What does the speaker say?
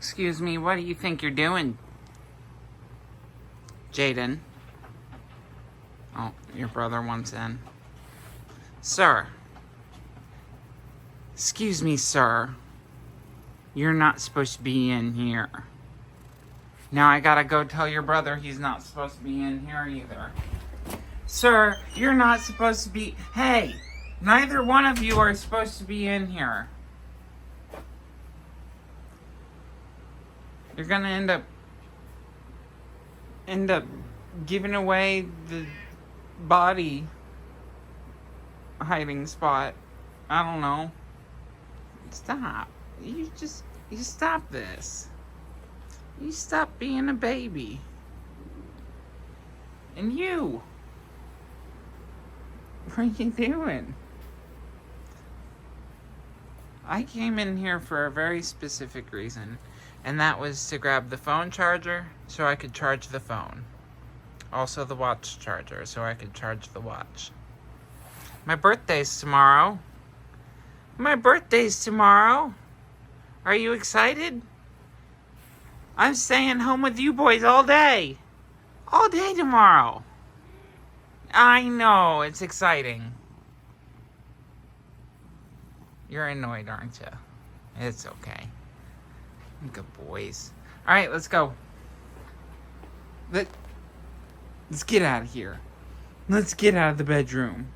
Excuse me, what do you think you're doing? Jaden. Oh, your brother wants in. Sir. Excuse me, sir. You're not supposed to be in here. Now I gotta go tell your brother he's not supposed to be in here either. Sir, you're not supposed to be... Hey! Neither one of you are supposed to be in here. You're gonna end up giving away the body hiding spot. I don't know. Stop. You stop this. You stop being a baby. And you. What are you doing? I came in here for a very specific reason, and that was to grab the phone charger so I could charge the phone. Also the watch charger so I could charge the watch. My birthday's tomorrow. My birthday's tomorrow. Are you excited? I'm staying home with you boys all day. All day tomorrow. I know, it's exciting. You're annoyed, aren't you? It's okay. Good boys. Alright, let's go. Let's get out of here. Let's get out of the bedroom.